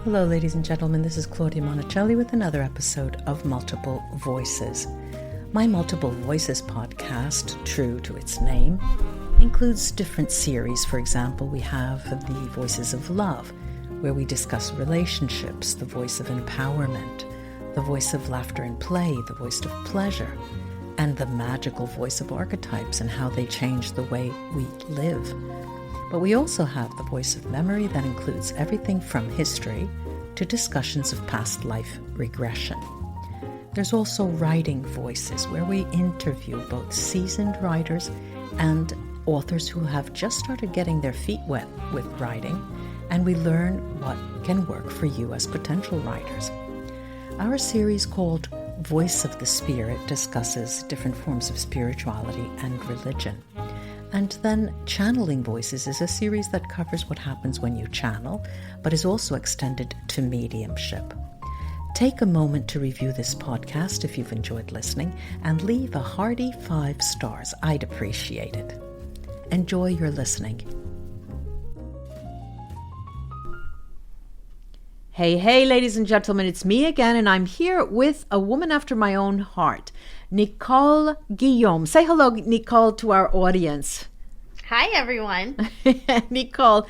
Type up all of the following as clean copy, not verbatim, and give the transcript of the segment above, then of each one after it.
Hello, ladies and gentlemen. This is Claudia Monticelli with another episode of Multiple Voices. My Multiple Voices podcast, true to its name, includes different series. For example, we have the Voices of Love, where we discuss relationships, the voice of empowerment, the voice of laughter and play, the voice of pleasure, and the magical voice of archetypes and how they change the way we live. But we also have the voice of memory that includes everything from history to discussions of past life regression. There's also writing voices, where we interview both seasoned writers and authors who have just started getting their feet wet with writing, and we learn what can work for you as potential writers. Our series called Voice of the Spirit discusses different forms of spirituality and religion. And then Channeling Voices is a series that covers what happens when you channel, but is also extended to mediumship. Take a moment to review this podcast if you've enjoyed listening, and leave a hearty 5 stars. I'd appreciate it. Enjoy your listening. Hey, ladies and gentlemen, it's me again, and I'm here with a woman after my own heart, Nicole Guillaume. Say hello, Nicole, to our audience. Hi, everyone. Nicole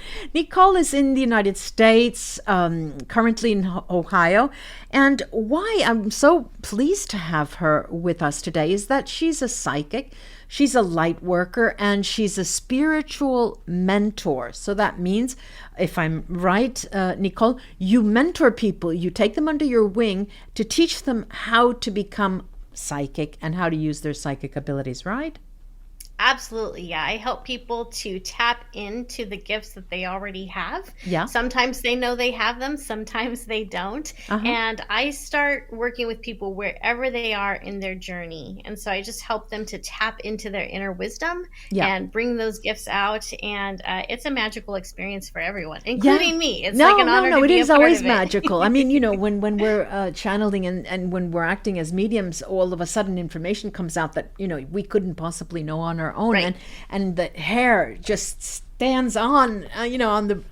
is in the United States, currently in Ohio. And why I'm so pleased to have her with us today is that she's a psychic, she's a light worker, and she's a spiritual mentor. So that means, if I'm right, Nicole, you mentor people, you take them under your wing to teach them how to become psychic and how to use their psychic abilities, right? Absolutely, yeah. I help people to tap into the gifts that they already have. Yeah. Sometimes they know they have them, sometimes they don't. And I start working with people wherever they are in their journey. And so I just help them to tap into their inner wisdom and bring those gifts out. And it's a magical experience for everyone, including me. It's like an honor to be a part of it. It is always magical. I mean, when we're channeling and when we're acting as mediums, all of a sudden information comes out that, we couldn't possibly know on our own. Right. And the hair just stands on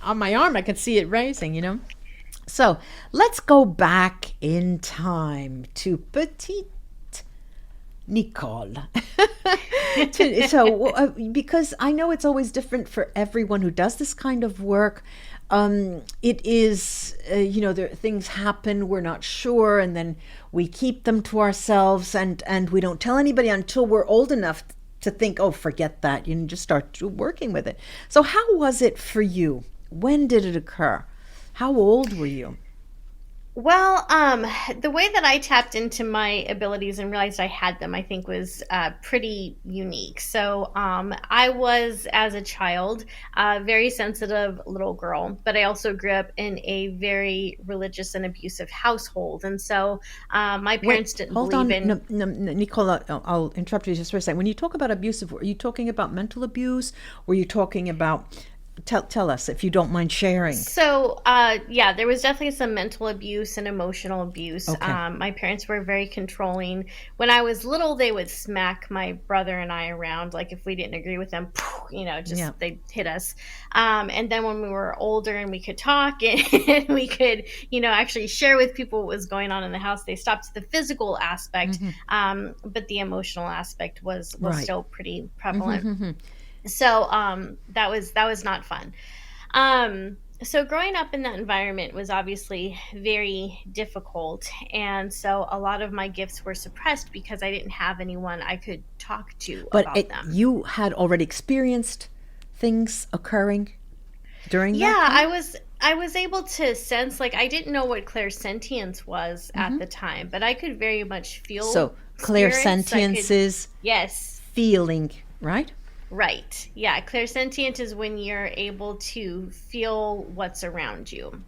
my arm. I can see it raising. So let's go back in time to petite Nicole. Because I know it's always different for everyone who does this kind of work. It is, things happen, we're not sure, and then we keep them to ourselves, and we don't tell anybody until we're old enough to think, oh, forget that. You just start working with it. So how was it for you? When did it occur? How old were you? Well, the way that I tapped into my abilities and realized I had them, I think was pretty unique. So I was, as a child, a very sensitive little girl, but I also grew up in a very religious and abusive household. And so my parents didn't believe in... No, Nicola, I'll interrupt you just for a second. When you talk about abusive, are you talking about mental abuse? Or are you talking about... Tell us, if you don't mind sharing. So, there was definitely some mental abuse and emotional abuse. Okay. My parents were very controlling. When I was little, they would smack my brother and I around. Like if we didn't agree with them, they'd hit us. And then when we were older and we could talk and we could, actually share with people what was going on in the house, they stopped the physical aspect. But the emotional aspect was still pretty prevalent. So that was not fun. So growing up in that environment was obviously very difficult. And so a lot of my gifts were suppressed because I didn't have anyone I could talk to about them. You had already experienced things occurring during that time? I was able to sense, I didn't know what clairsentience was at the time, but I could very much feel. So clairsentience is feeling, right? Right. Yeah. Clairsentient is when you're able to feel what's around you.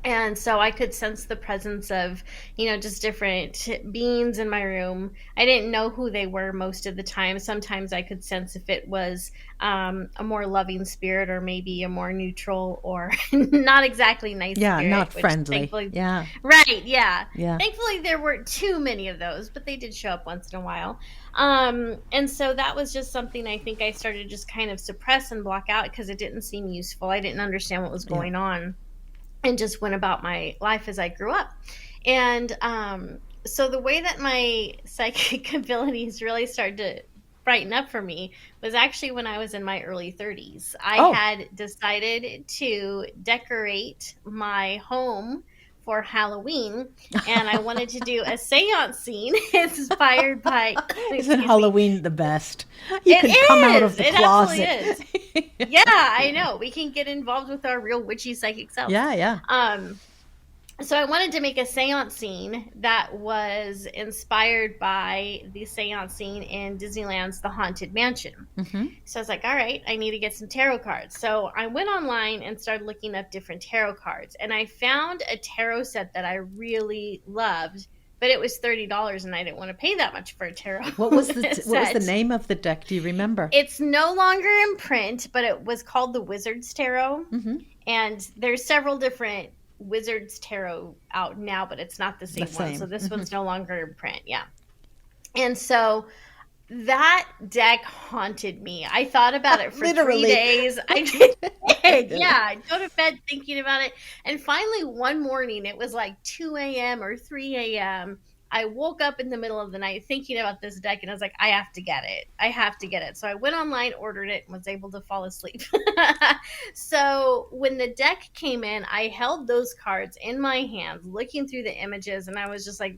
And so I could sense the presence of, just different beings in my room. I didn't know who they were most of the time. Sometimes I could sense if it was a more loving spirit or maybe a more neutral or not exactly nice spirit. Yeah, not friendly. Yeah. Right, yeah. Thankfully, there weren't too many of those, but they did show up once in a while. And so that was just something I think I started to just kind of suppress and block out because it didn't seem useful. I didn't understand what was going on. and just went about my life as I grew up. And so the way that my psychic abilities really started to brighten up for me was actually when I was in my early 30s. I had decided to decorate my home for Halloween, and I wanted to do a seance scene inspired by... Isn't Halloween the best? You can come out of the closet. It absolutely is. Yeah, I know. We can get involved with our real witchy psychic self. Yeah. So I wanted to make a seance scene that was inspired by the seance scene in Disneyland's The Haunted Mansion. Mm-hmm. So I was like, all right, I need to get some tarot cards. So I went online and started looking up different tarot cards. And I found a tarot set that I really loved, but it was $30 and I didn't want to pay that much for a tarot. What was the name of the deck? Do you remember? It's no longer in print, but it was called the Wizard's Tarot. Mm-hmm. And there's several different Wizard's Tarot out now, but it's not the same one. So this one's no longer in print. Yeah. And so that deck haunted me. I thought about it for 3 days. I did. Yeah. I go to bed thinking about it. And finally one morning, it was like 2 a.m. or 3 a.m. I woke up in the middle of the night thinking about this deck, and I was like, I have to get it. I have to get it. So I went online, ordered it, and was able to fall asleep. So when the deck came in, I held those cards in my hands, looking through the images, and I was just like,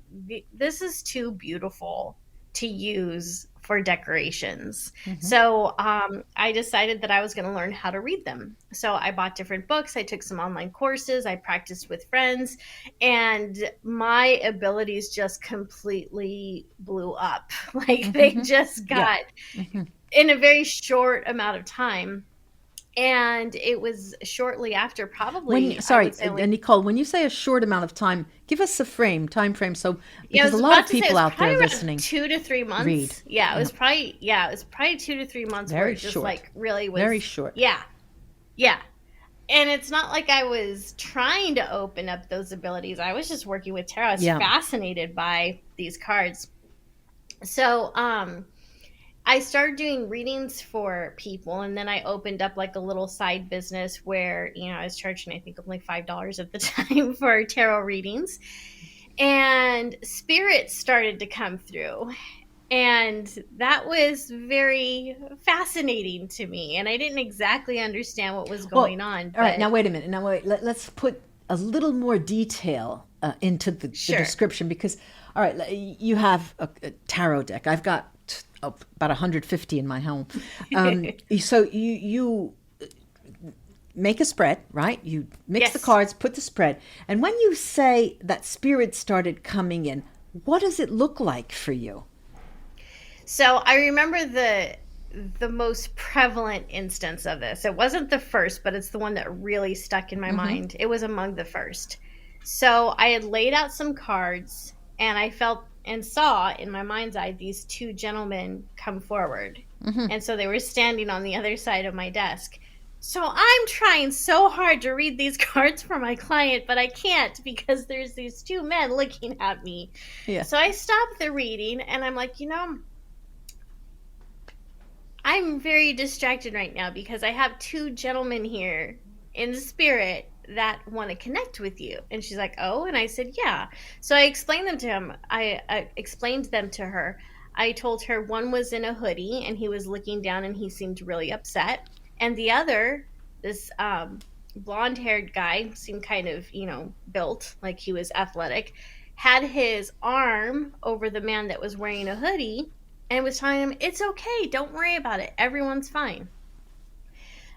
this is too beautiful to use for decorations. Mm-hmm. So I decided that I was going to learn how to read them. So I bought different books. I took some online courses. I practiced with friends, and my abilities just completely blew up. Like mm-hmm. they just got mm-hmm. in a very short amount of time. And it was shortly after, probably. Nicole, when you say a short amount of time, give us a time frame. So because a lot of people out there listening, 2 to 3 months. Read. Yeah, it was probably 2 to 3 months. Very where it just short. Like really was very short. Yeah. And it's not like I was trying to open up those abilities. I was just working with tarot. I was fascinated by these cards. So, I started doing readings for people, and then I opened up like a little side business where, I was charging, I think, only $5 at the time for tarot readings. And spirits started to come through. And that was very fascinating to me. And I didn't exactly understand what was going on. All right, now wait a minute. Let's put a little more detail into the description, because, all right, you have a tarot deck. I've got about 150 in my home. So you make a spread, right? You mix the cards, put the spread. And when you say that spirit started coming in, what does it look like for you? So I remember the most prevalent instance of this. It wasn't the first, but it's the one that really stuck in my mind. It was among the first. So I had laid out some cards, and I felt and saw in my mind's eye these two gentlemen come forward. Mm-hmm. And so they were standing on the other side of my desk. So I'm trying so hard to read these cards for my client, but I can't because there's these two men looking at me. Yeah. So I stopped the reading, and I'm like, I'm very distracted right now because I have two gentlemen here in the spirit that want to connect with you. And she's like, oh, and I said, yeah. So I explained them to him. I explained them to her. I told her one was in a hoodie and he was looking down and he seemed really upset. And the other, this blonde haired guy, seemed kind of, built like he was athletic, had his arm over the man that was wearing a hoodie and was telling him, it's okay. Don't worry about it. Everyone's fine.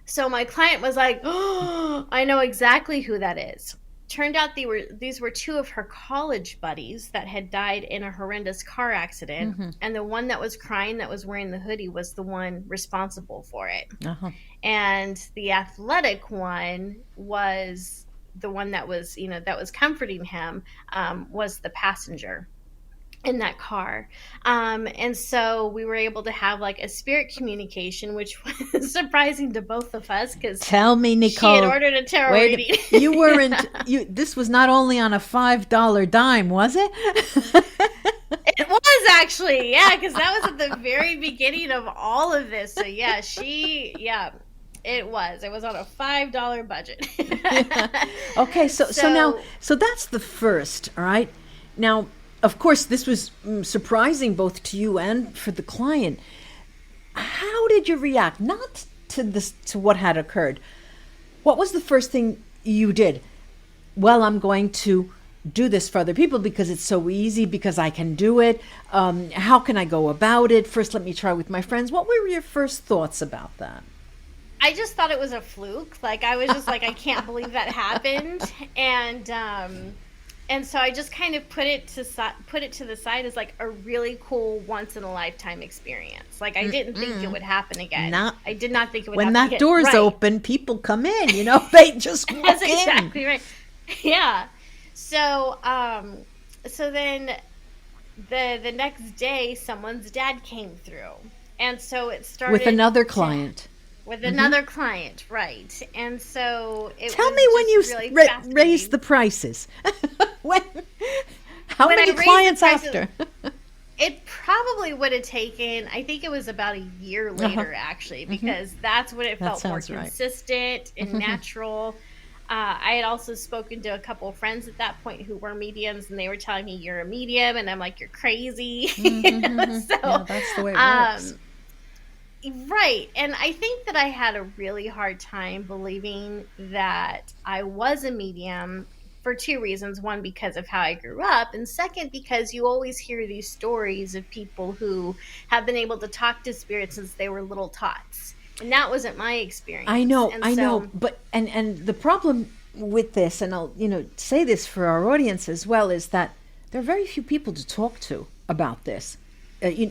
So my client was like, oh, I know exactly who that is. Turned out these were two of her college buddies that had died in a horrendous car accident. Mm-hmm. And the one that was crying, that was wearing the hoodie, was the one responsible for it. Uh-huh. And the athletic one was the one that was, that was comforting him, was the passenger in that car. And so we were able to have like a spirit communication, which was surprising to both of us because tell me, Nicole, she had ordered a tarot reading. You weren't, this was not only on a $5 dime, was it? It was actually, yeah, because that was at the very beginning of all of this. So It was on a $5 budget. Yeah. Okay, so that's the first, all right? Now, of course, this was surprising both to you and for the client. How did you react? Not to what had occurred. What was the first thing you did? Well, I'm going to do this for other people because it's so easy, because I can do it. How can I go about it? First, let me try with my friends. What were your first thoughts about that? I just thought it was a fluke. Like, I was just like, I can't believe that happened. And so I just kind of put it to the side as like a really cool once in a lifetime experience. Like, I didn't think it would happen again. I did not think it would happen again. When that door's open, people come in, they just walk That's in. Exactly right. Yeah. So then the next day, someone's dad came through. And so it started with another client. With another client, right. And so it Tell was me when you really raised the prices. How many clients after? It probably would have taken, I think it was about a year later, actually, because that's when it felt more consistent and natural. I had also spoken to a couple of friends at that point who were mediums, and they were telling me, you're a medium, and I'm like, you're crazy. So yeah, that's the way it works. Right. And I think that I had a really hard time believing that I was a medium for two reasons. One, because of how I grew up. And second, because you always hear these stories of people who have been able to talk to spirits since they were little tots. And that wasn't my experience. I know. But, and the problem with this, and I'll, say this for our audience as well, is that there are very few people to talk to about this,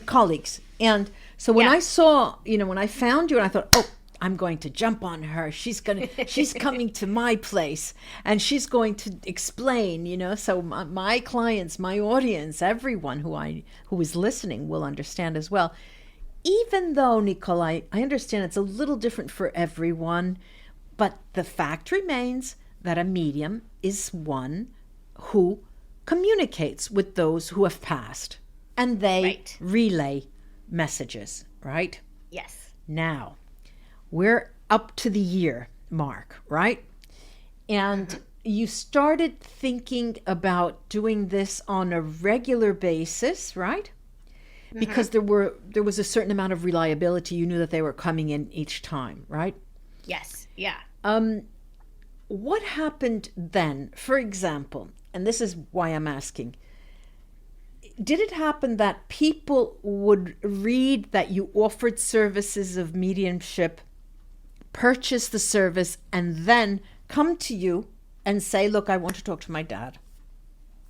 colleagues. And so when I saw, when I found you and I thought, oh, I'm going to jump on her. She's coming to my place and she's going to explain, so my clients, my audience, everyone who is listening will understand as well. Even though, Nicole, I understand it's a little different for everyone, but the fact remains that a medium is one who communicates with those who have passed, and they relay messages, right? Yes. Now, we're up to the year mark, right? And you started thinking about doing this on a regular basis, right? Because there was a certain amount of reliability. You knew that they were coming in each time, right? Yes. Yeah. What happened then, for example, and this is why I'm asking, did it happen that people would read that you offered services of mediumship, purchase the service, and then come to you and say, look, I want to talk to my dad.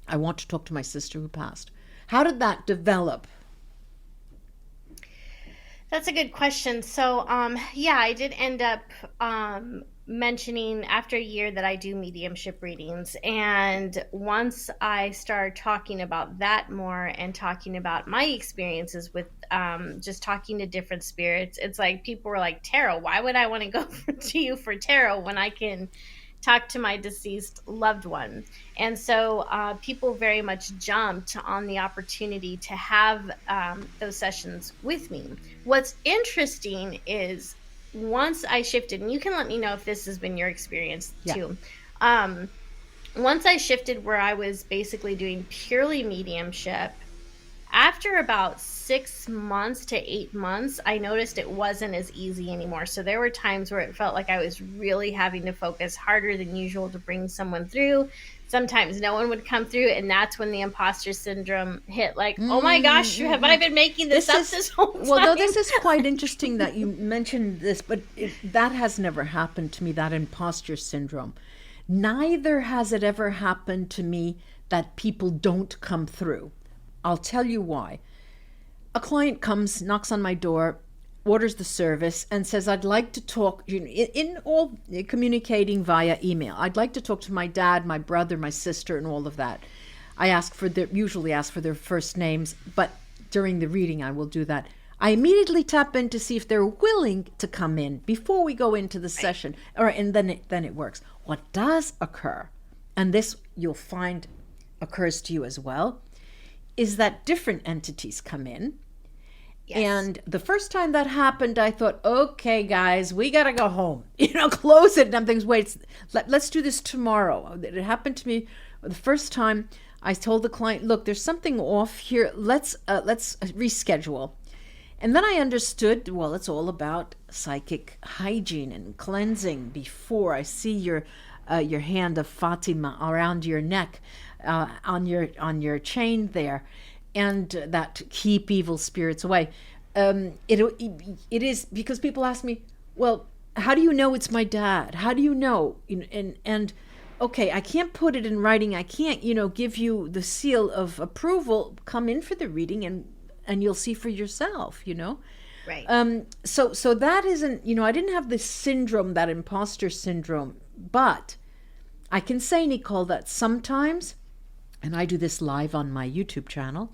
I want to talk to my sister who passed. How did that develop? That's a good question. So, I did end up mentioning after a year that I do mediumship readings. And once I started talking about that more and talking about my experiences with just talking to different spirits, it's like people were like, tarot, why would I want to go to you for tarot when I can talk to my deceased loved one? And so people very much jumped on the opportunity to have those sessions with me. What's interesting is once I shifted, and you can let me know if this has been your experience too. Once I shifted where I was basically doing purely mediumship, after about 6 months to 8 months, I noticed it wasn't as easy anymore. So there were times where it felt like I was really having to focus harder than usual to bring someone through. Sometimes no one would come through, and that's when the imposter syndrome hit. Like, oh my gosh, have I been making this up this whole time? Well, no, this is quite interesting that you mentioned this, but that has never happened to me, that imposter syndrome. Neither has it ever happened to me that people don't come through. I'll tell you why. A client comes, knocks on my door, orders the service, and says, I'd like to talk, in all communicating via email, I'd like to talk to my dad, my brother, my sister, and all of that. I usually ask for their first names, but during the reading I will do that. I immediately tap in to see if they're willing to come in before we go into the session, and then it works. What does occur, and this you'll find occurs to you as well, is that different entities come in Yes. And the first time that happened, I thought, okay, guys, we got to go home, close it. And I'm thinking, wait, let's do this tomorrow. It happened to me the first time. I told the client, look, there's something off here. Let's reschedule. And then I understood, well, it's all about psychic hygiene and cleansing before I see your hand of Fatima around your neck, on your chain there, and that to keep evil spirits away. It is because people ask me, well, how do you know it's my dad? How do you know? And okay, I can't put it in writing. I can't, give you the seal of approval. Come in for the reading and you'll see for yourself, Right. So that isn't, I didn't have this syndrome, that imposter syndrome, but I can say, Nicole, that sometimes, and I do this live on my YouTube channel,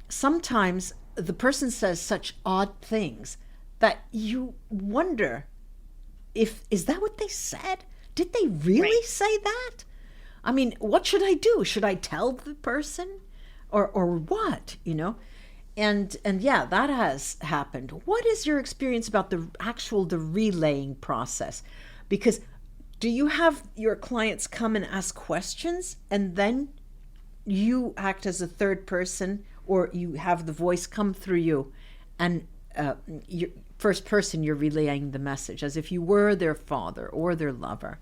sometimes the person says such odd things that you wonder is that what they said? Did they really say that? I mean, what should I do? Should I tell the person or what, And yeah, that has happened. What is your experience about the relaying process? Because do you have your clients come and ask questions and then you act as a third person, or you have the voice come through you and first person, you're relaying the message as if you were their father or their lover?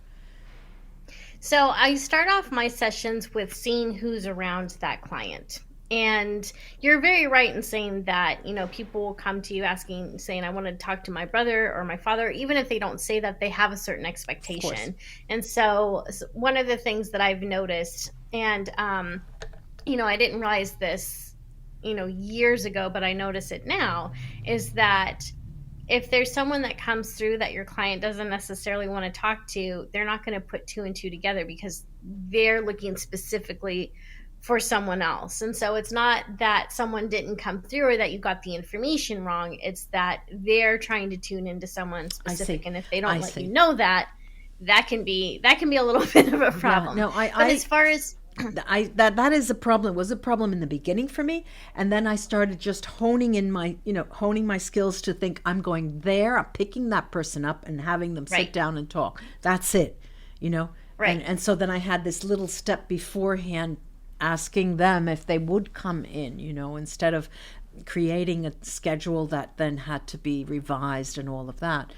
So I start off my sessions with seeing who's around that client. And you're very right in saying that, people will come to you saying, I want to talk to my brother or my father. Even if they don't say that, they have a certain expectation. And so one of the things that I've noticed, and, I didn't realize this, years ago, but I notice it now, is that if there's someone that comes through that your client doesn't necessarily want to talk to, they're not going to put two and two together because they're looking specifically for someone else. And so it's not that someone didn't come through or that you got the information wrong. It's that they're trying to tune into someone specific. And if they don't let you know that can be a little bit of a problem. Yeah, no, as far as that is a problem. It was a problem in the beginning for me, and then I started just honing my skills to think, I'm going there, I'm picking that person up and having them sit down and talk. That's it, Right. And so then I had this little step beforehand, asking them if they would come in, instead of creating a schedule that then had to be revised and all of that.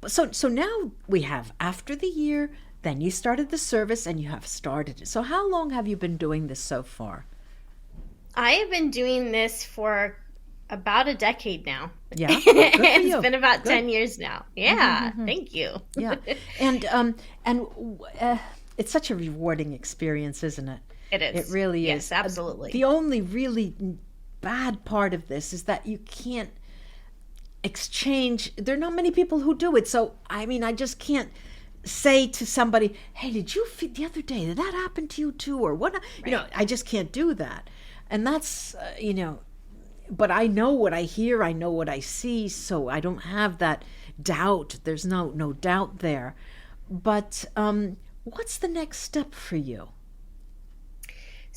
But so now we have, after the year, then you started the service and you have started it. So how long have you been doing this so far? I have been doing this for about a decade now. Yeah, good for you. It's been about 10 years now. Yeah, Thank you. Yeah, and it's such a rewarding experience, isn't it? It is. It really is. Yes, absolutely. The only really bad part of this is that you can't exchange. There are not many people who do it. So, I mean, I just can't say to somebody, hey, did you feel the other day, did that happen to you too? Or what? I just can't do that. And that's, but I know what I hear. I know what I see. So I don't have that doubt. There's no doubt there. But what's the next step for you?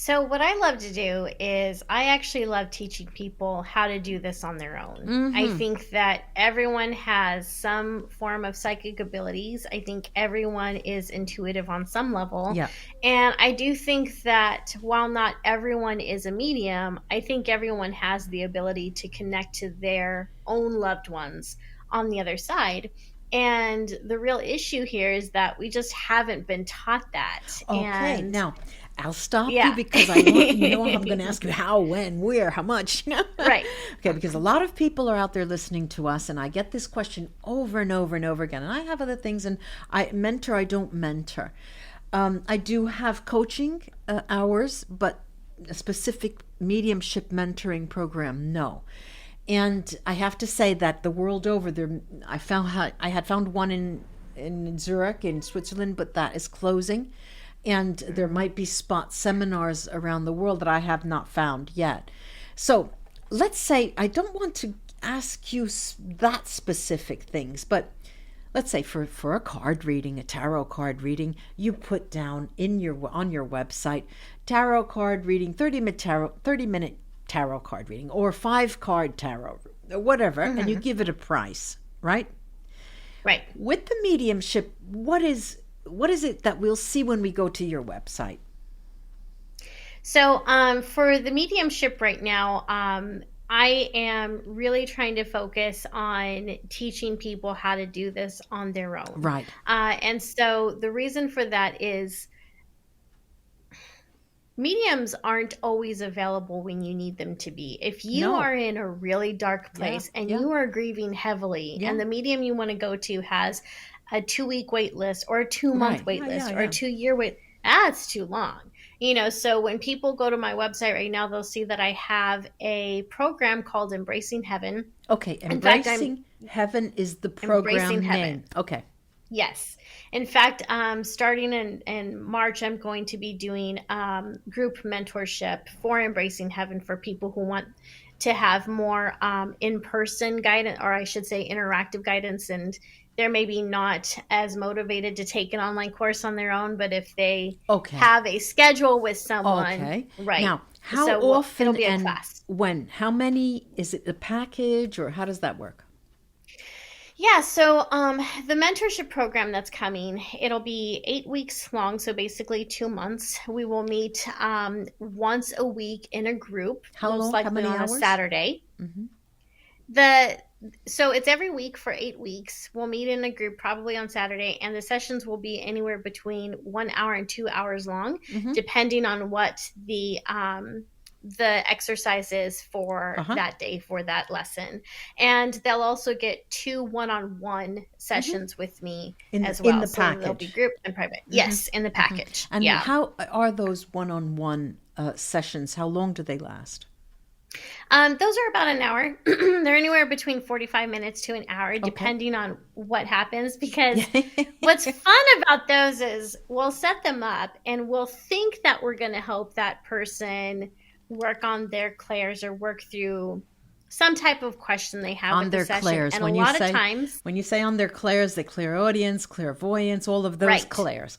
So what I love to do is I actually love teaching people how to do this on their own. I think that everyone has some form of psychic abilities. I think everyone is intuitive on some level. Yeah. And I do think that while not everyone is a medium, I think everyone has the ability to connect to their own loved ones on the other side. And the real issue here is that we just haven't been taught that. Okay, now I'll stop you because I want, I'm going to ask you how, when, where, how much. Right. Okay, because a lot of people are out there listening to us, and I get this question over and over and over again. And I have other things, and I don't mentor. I do have coaching hours, but a specific mediumship mentoring program, no. And I have to say that the world over, I had found one in Zurich in Switzerland, but that is closing. And there might be spot seminars around the world that I have not found yet. So let's say, I don't want to ask you that specific things, but let's say for a card reading, a tarot card reading, you put down on your website, tarot card reading, 30-minute tarot card reading or 5-card tarot or whatever, and you give it a price, right? Right. With the mediumship, what is it that we'll see when we go to your website? So for the mediumship right now, I am really trying to focus on teaching people how to do this on their own. Right. And so the reason for that is mediums aren't always available when you need them to be. If you are in a really dark place and you are grieving heavily and the medium you want to go to has a 2-week wait list or a 2-month wait list or a 2-year wait, that's too long. So when people go to my website right now, they'll see that I have a program called Embracing Heaven. Okay, Embracing Heaven is the program name. Okay. Yes. In fact, starting in March, I'm going to be doing group mentorship for Embracing Heaven for people who want to have more in-person guidance, or I should say interactive guidance, and they're maybe not as motivated to take an online course on their own, but if they have a schedule with someone, right. Now, how often it'll be a class. When? How many? Is it a package, or how does that work? Yeah, so the mentorship program that's coming, it'll be 8 weeks long, so basically 2 months. We will meet once a week in a group. How long? How many hours? On a Saturday. So it's every week for 8 weeks. We'll meet in a group probably on Saturday, and the sessions will be anywhere between 1 hour and 2 hours long, depending on what the exercise is for that day, for that lesson. And they'll also get 2 one-on-one sessions with me as well. In the package. So they'll be group and private. Yes, in the package. And how are those one-on-one sessions? How long do they last? Those are about an hour. They're anywhere between 45 minutes to an hour, depending on what happens. Because what's fun about those is we'll set them up and we'll think that we're going to help that person work on their clairs or work through some type of question they have on their clairs. And a lot of times, when you say on their clairs, the clairaudience, clairvoyance, all of those clairs.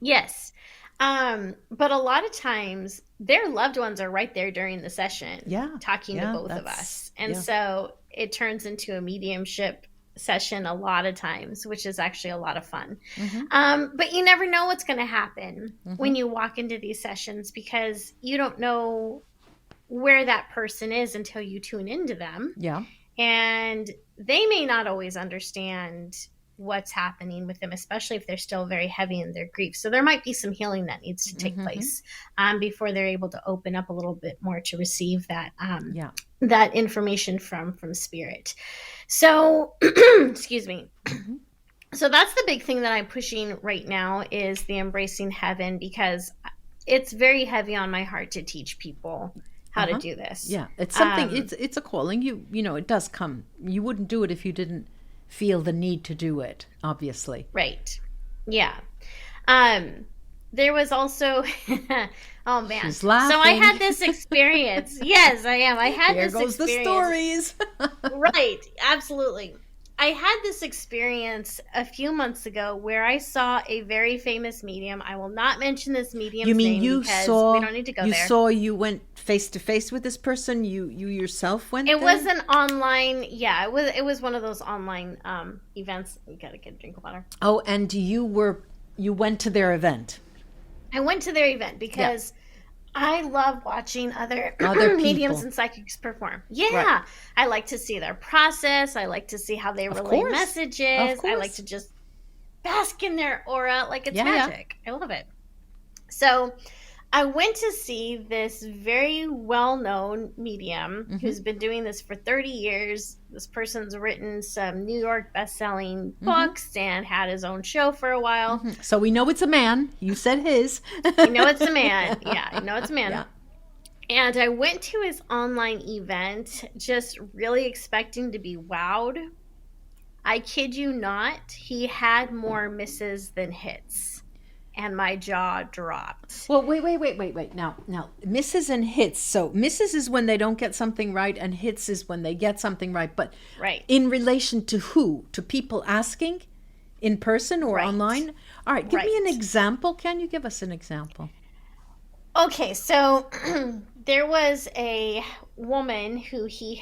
Yes. But a lot of times their loved ones are right there during the session talking to both of us. And so it turns into a mediumship session a lot of times, which is actually a lot of fun. But you never know what's going to happen when you walk into these sessions, because you don't know where that person is until you tune into them. And they may not always understand what's happening with them, especially if they're still very heavy in their grief. So there might be some healing that needs to take place before they're able to open up a little bit more to receive that that information from spirit. So excuse me. So that's the big thing that I'm pushing right now is the Embracing Heaven, because it's very heavy on my heart to teach people how to do this. It's something, it's a calling. You know, it does come. You wouldn't do it if you didn't feel the need to do it, obviously. Right. Yeah. There was also oh man. She's laughing. So I had this experience. Yes, I am. I had There this goes experience. the stories. Right. Absolutely. I had this experience a few months ago where I saw a very famous medium. I will not mention this medium's name because we don't need to go there. You went face to face with this person? You yourself went It there? was an online, it was one of those online events. You gotta get a drink of water. Oh, and you went to their event. I went to their event because I love watching other mediums and psychics perform. Right. I like to see their process. I like to see how they relay messages. I like to just bask in their aura like it's magic. I love it. So I went to see this very well-known medium who's been doing this for 30 years. This person's written some New York best-selling books and had his own show for a while. So we know it's a man. You said his. You know it's a man. Yeah, I know it's a man. Yeah. And I went to his online event just really expecting to be wowed. I kid you not, he had more misses than hits. And my jaw dropped. Well, wait. Now, misses and hits. So misses is when they don't get something right, and hits is when they get something right. But in relation to who? To people asking in person or online? All right, give me an example. Can you give us an example? Okay, so there was a woman who he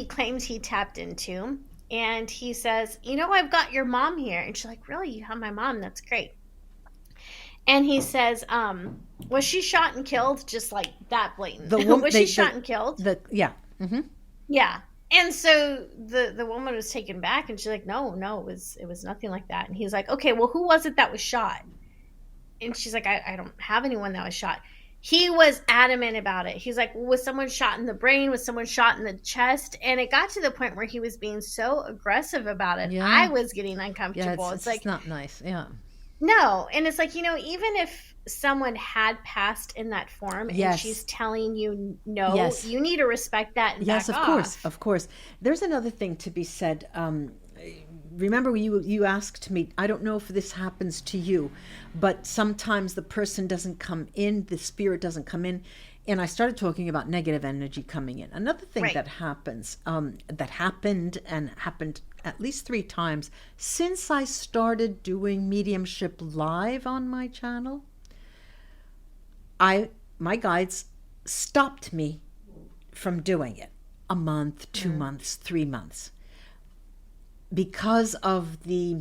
claims he tapped into, and he says, I've got your mom here. And she's like, really? You have my mom? That's great. And he says, was she shot and killed? Just like that blatant. Was she shot and killed? Yeah. Mm-hmm. Yeah. And so the woman was taken back, and she's like, no, it was nothing like that. And he's like, okay, well, who was it that was shot? And she's like, I don't have anyone that was shot. He was adamant about it. He's like, well, was someone shot in the brain? Was someone shot in the chest? And it got to the point where he was being so aggressive about it. Yeah. I was getting uncomfortable. Yeah, it's like, not nice. Yeah. No. And it's like, even if someone had passed in that form, and she's telling you no, you need to respect that and back off. Of course. There's another thing to be said. Remember, you asked me, I don't know if this happens to you, but sometimes the person doesn't come in, the spirit doesn't come in. And I started talking about negative energy coming in. Another thing that happens, that happened at least 3 times since I started doing mediumship live on my channel, my guides stopped me from doing it a month, 2 months, 3 months. Because of the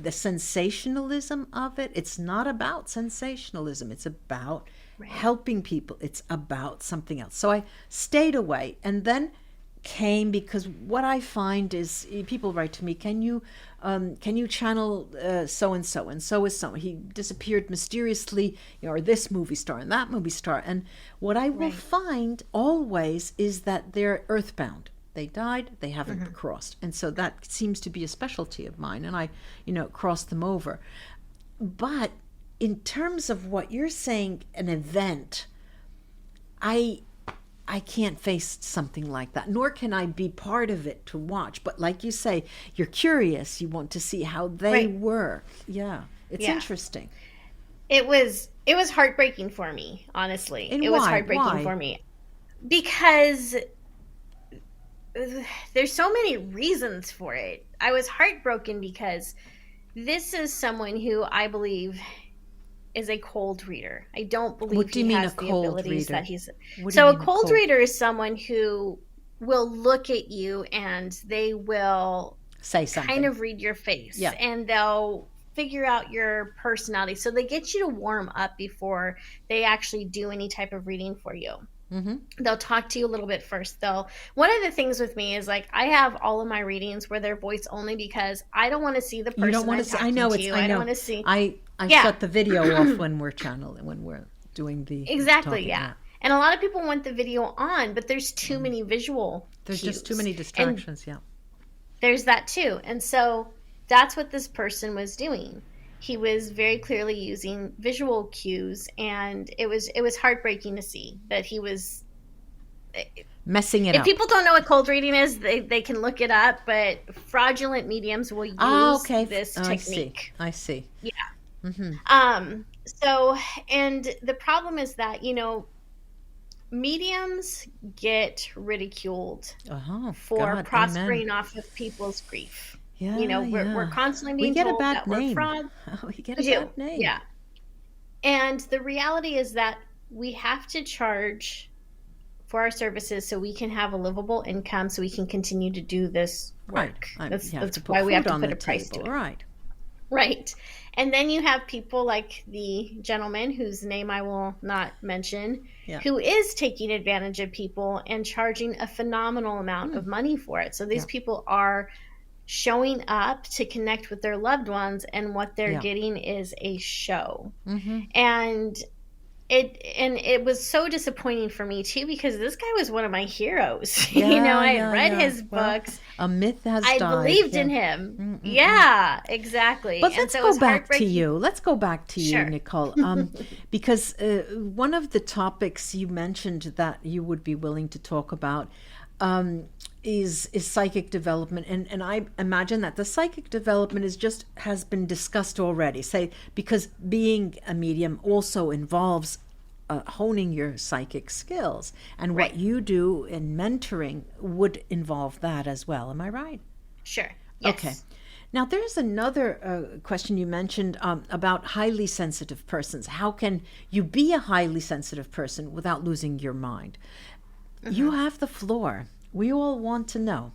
sensationalism of it. It's not about sensationalism. It's about helping people. It's about something else. So I stayed away, and then came, because what I find is people write to me, can you channel so-and-so, and so is so. He disappeared mysteriously, or this movie star and that movie star. And what I will find always is that they're earthbound. They died, they haven't crossed. And so that seems to be a specialty of mine, and I, crossed them over. But in terms of what you're saying, an event, I can't face something like that, nor can I be part of it to watch. But like you say, you're curious, you want to see how they were. Yeah, it's interesting. It was heartbreaking for me, honestly. And it was heartbreaking for me because there's so many reasons for it. I was heartbroken because this is someone who I believe is a cold reader. I don't believe he has the abilities that he's. So a cold reader is someone who will look at you and they will say something, kind of read your face, and they'll figure out your personality. So they get you to warm up before they actually do any type of reading for you. Mm-hmm. They'll talk to you a little bit first. One of the things with me is, like, I have all of my readings where they're voice only, because I don't want to see the person. You don't want to see. I know. I don't want to see. I shut the video off when we're channeling, when we're doing the exactly. Yeah. And a lot of people want the video on, but there's too many visual. There's just too many distractions. And there's that too, and so that's what this person was doing. He was very clearly using visual cues, and it was heartbreaking to see that he was messing it up. If people don't know what cold reading is, they can look it up, but fraudulent mediums will use this technique. I see. Yeah. Mm-hmm. So, and the problem is that, mediums get ridiculed for prospering off of people's grief. Yeah, we're constantly being told that we're fraud. We get a bad name. Yeah. And the reality is that we have to charge for our services so we can have a livable income, so we can continue to do this work. That's why we have to put a price to it. Right. And then you have people like the gentleman whose name I will not mention, who is taking advantage of people and charging a phenomenal amount of money for it. So these people are showing up to connect with their loved ones, and what they're getting is a show. Mm-hmm. And it was so disappointing for me too, because this guy was one of my heroes. I had read his books. A myth has died. I believed in him. Mm-mm. Yeah, exactly. But let's go back to you. Let's go back to you, Nicole. Because one of the topics you mentioned that you would be willing to talk about is psychic development, and I imagine that the psychic development has been discussed already. Because being a medium also involves honing your psychic skills, and what you do in mentoring would involve that as well. Am I right? Sure. Yes. Okay. Now, there's another question you mentioned about highly sensitive persons. How can you be a highly sensitive person without losing your mind? You have the floor. We all want to know.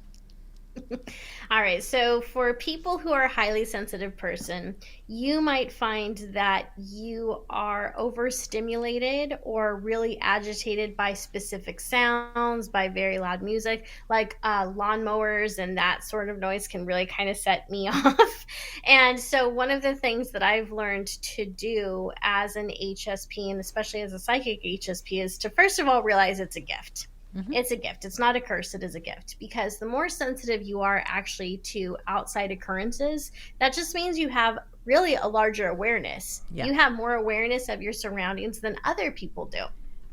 All right. So for people who are a highly sensitive person, you might find that you are overstimulated or really agitated by specific sounds, by very loud music, like lawnmowers, and that sort of noise can really kind of set me off. And so one of the things that I've learned to do as an HSP, and especially as a psychic HSP, is to first of all realize it's a gift. It's a gift. It's not a curse. It is a gift, because the more sensitive you are actually to outside occurrences, that just means you have really a larger awareness. Yeah. You have more awareness of your surroundings than other people do.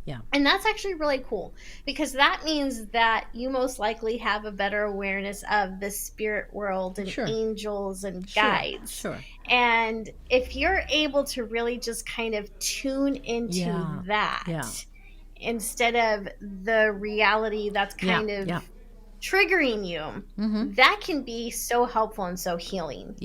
Yeah. And that's actually really cool, because that means that you most likely have a better awareness of the spirit world and angels and guides. Sure. And if you're able to really just kind of tune into that, instead of the reality that's kind of triggering you, that can be so helpful and so healing.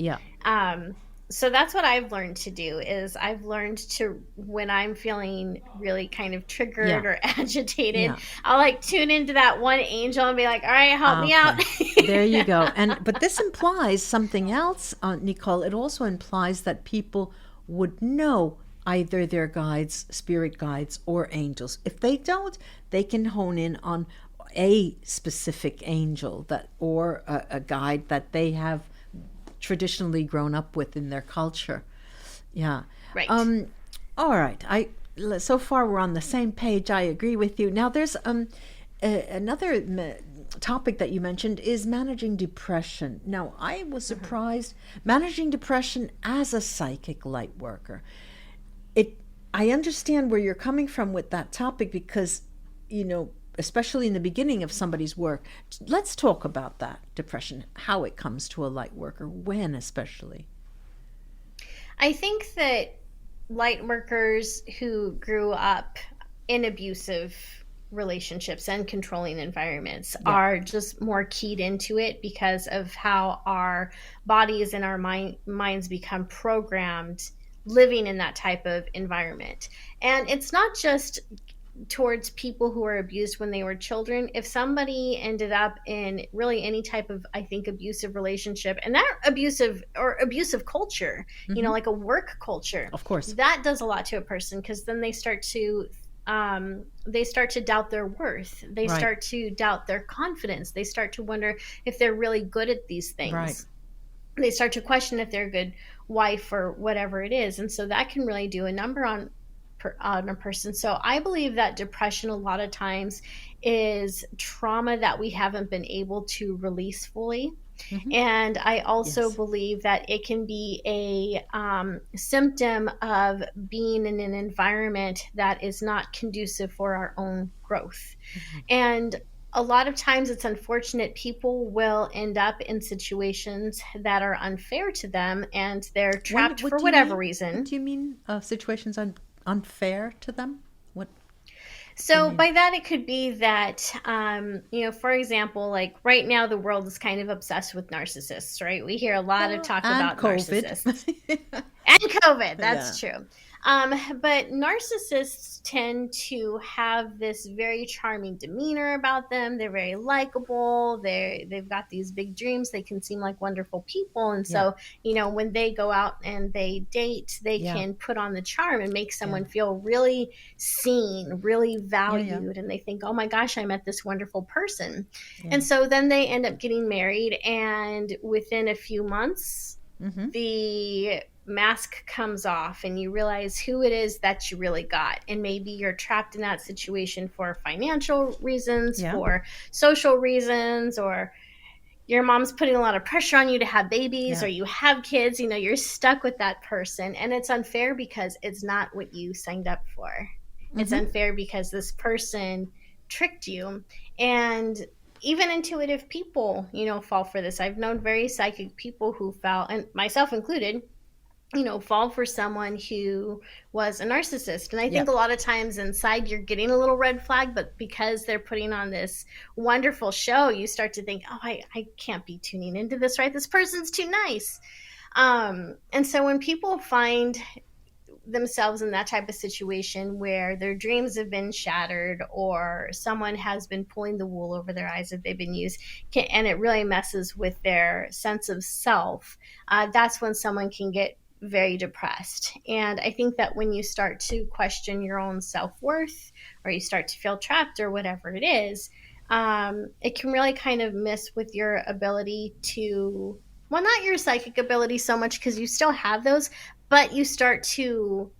So that's what I've learned to do, is I've learned to, when I'm feeling really kind of triggered or agitated, I'll like tune into that one angel and be like, all right, help me out. There you go. But this implies something else, Nicole. It also implies that people would know either their guides, spirit guides, or angels. If they don't, they can hone in on a specific angel that, or a guide that they have traditionally grown up with in their culture. Yeah. Right. All right. So far we're on the same page. I agree with you. Now there's another topic that you mentioned is managing depression. Now I was surprised managing depression as a psychic light worker. I understand where you're coming from with that topic, because, especially in the beginning of somebody's work. Let's talk about that depression, how it comes to a light worker, when especially. I think that light workers who grew up in abusive relationships and controlling environments are just more keyed into it, because of how our bodies and our minds become programmed living in that type of environment. And it's not just towards people who were abused when they were children. If somebody ended up in really any type of, I think, abusive relationship, and that abusive culture, like a work culture, of course, that does a lot to a person, because then they start to doubt their worth. They start to doubt their confidence. They start to wonder if they're really good at these things. They start to question if they're a good wife or whatever it is. And so that can really do a number on a person. So I believe that depression a lot of times is trauma that we haven't been able to release fully. And I also believe that it can be a symptom of being in an environment that is not conducive for our own growth. And a lot of times it's unfortunate. People will end up in situations that are unfair to them, and they're trapped for whatever reason. What do you mean situations unfair to them? What? So by that, it could be that, for example, like right now, the world is kind of obsessed with narcissists, right? We hear a lot of talk about COVID. Narcissists. And COVID, that's true. But narcissists tend to have this very charming demeanor about them. They're very likable. They've got these big dreams. They can seem like wonderful people. And so, when they go out and they date, they can put on the charm and make someone feel really seen, really valued. And they think, oh my gosh, I met this wonderful person. And so then they end up getting married. And within a few months, the mask comes off and you realize who it is that you really got. And maybe you're trapped in that situation for financial reasons, for social reasons, or your mom's putting a lot of pressure on you to have babies, or you have kids. You're stuck with that person, and it's unfair because it's not what you signed up for. It's unfair because this person tricked you. And even intuitive people, fall for this. I've known very psychic people who fell, and myself included, fall for someone who was a narcissist. And I think Yeah. a lot of times inside you're getting a little red flag, but because they're putting on this wonderful show, you start to think, oh, I can't be tuning into this, right? This person's too nice. And so when people find themselves in that type of situation where their dreams have been shattered or someone has been pulling the wool over their eyes that they've been used, and it really messes with their sense of self, that's when someone can get very depressed. And I think that when you start to question your own self-worth, or you start to feel trapped or whatever it is, it can really kind of mess with your ability to, well, not your psychic ability so much, because you still have those, but you start to,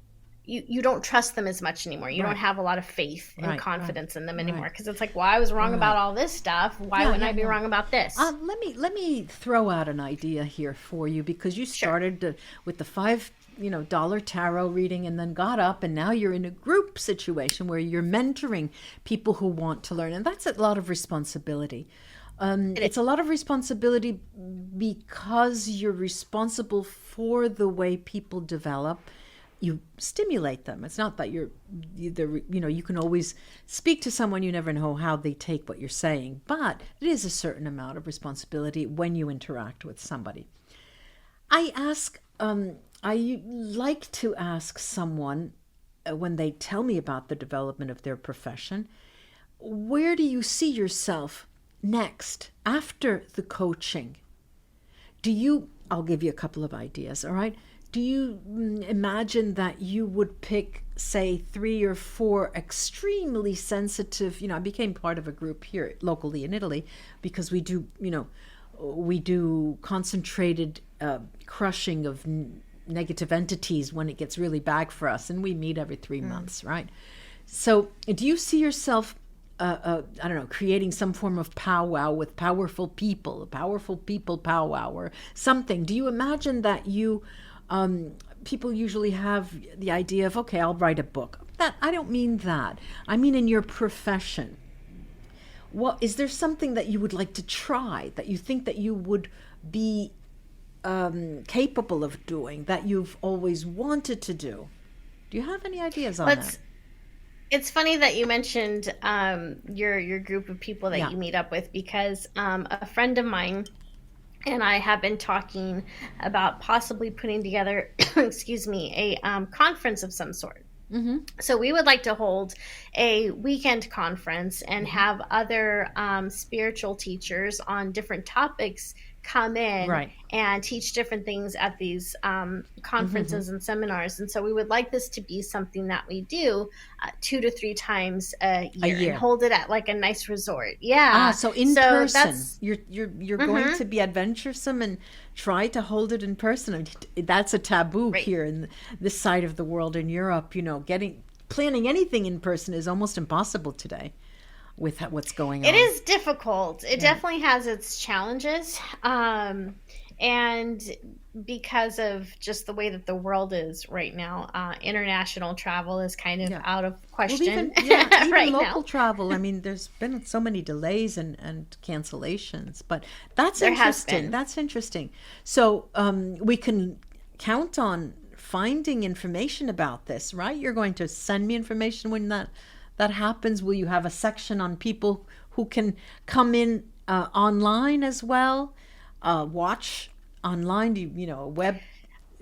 you don't trust them as much anymore. You don't have a lot of faith and confidence in them anymore, because it's like, well, I was wrong about all this stuff. Why wouldn't I be wrong about this? Let me throw out an idea here for you, because you started with the $5 tarot reading, and then got up, and now you're in a group situation where you're mentoring people who want to learn, and that's a lot of responsibility. It's a lot of responsibility because you're responsible for the way people develop. You stimulate them. It's not that you can always speak to someone, you never know how they take what you're saying, but it is a certain amount of responsibility when you interact with somebody. I like to ask someone, when they tell me about the development of their profession, where do you see yourself next after the coaching? I'll give you a couple of ideas, all right? Do you imagine that you would pick, say, 3 or 4 extremely sensitive, I became part of a group here locally in Italy, because we do concentrated crushing of negative entities when it gets really bad for us, and we meet every 3 months, right? So do you see yourself I don't know, creating some form of powwow with powerful people powwow or something? Do you imagine that people usually have the idea of, okay, I'll write a book. That I don't mean that. I mean in your profession. What is there something that you would like to try, that you think that you would be capable of doing, that you've always wanted to do? Do you have any ideas on that? It's funny that you mentioned your group of people that you meet up with, because a friend of mine and I have been talking about possibly putting together, a conference of some sort. Mm-hmm. So we would like to hold a weekend conference and have other spiritual teachers on different topics come in and teach different things at these conferences and seminars. And so we would like this to be something that we do 2 to 3 times a year. And hold it at like a nice resort. Yeah. So in person, you're going to be adventuresome and try to hold it in person. I mean, that's a taboo here in this side of the world in Europe. Planning anything in person is almost impossible today with what's going on. It is difficult. It definitely has its challenges. And because of just the way that the world is right now, international travel is kind of out of question. Even right local now. travel. I mean, there's been so many delays and cancellations, but that's interesting. That's interesting. So we can count on finding information about this, right? You're going to send me information when that happens. Will you have a section on people who can come in online as well, watch online? Web?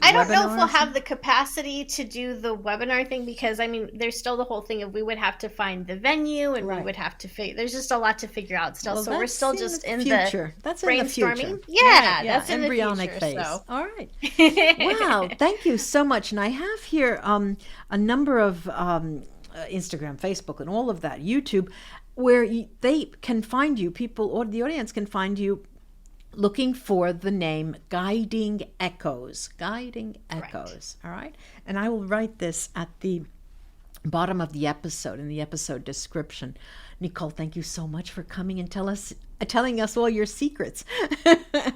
I don't know if we'll have the capacity to do the webinar thing, because there's still the whole thing of we would have to find the venue, and we would have to there's just a lot to figure out still. So we're still just in the future. That's brainstorming. In the future. Yeah, that's in embryonic the phase. So. All right. Wow, thank you so much. And I have here a number of Instagram, Facebook, and all of that, YouTube, where they can find you, people, or the audience can find you looking for the name Guiding Echoes. Guiding Echoes. All right. And I will write this at the bottom of the episode, in the episode description. Nicole, thank you so much for coming and telling us all your secrets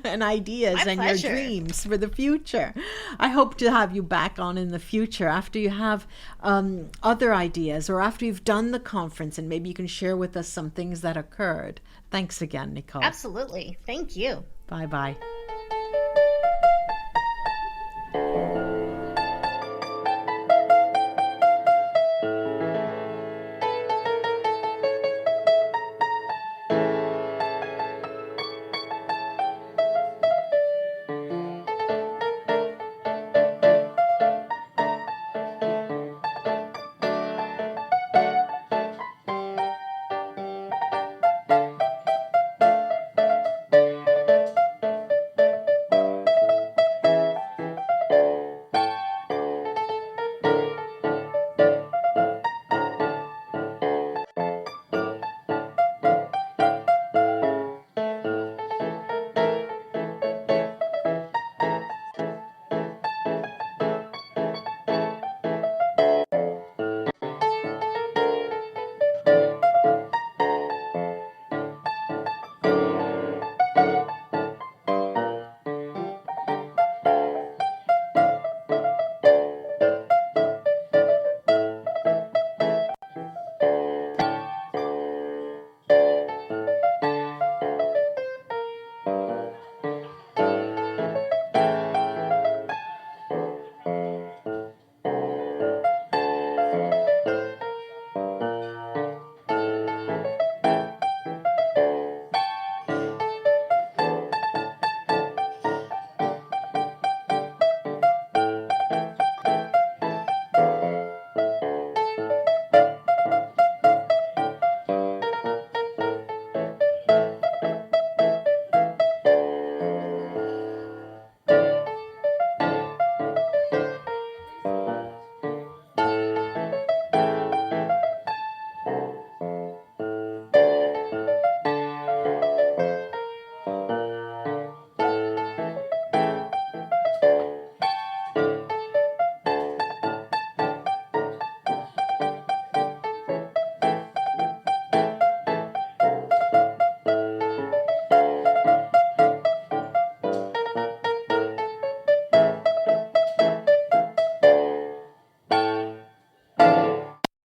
and ideas and your dreams for the future. I hope to have you back on in the future after you have other ideas, or after you've done the conference, and maybe you can share with us some things that occurred. Thanks again, Nicole. Absolutely. Thank you. Bye-bye.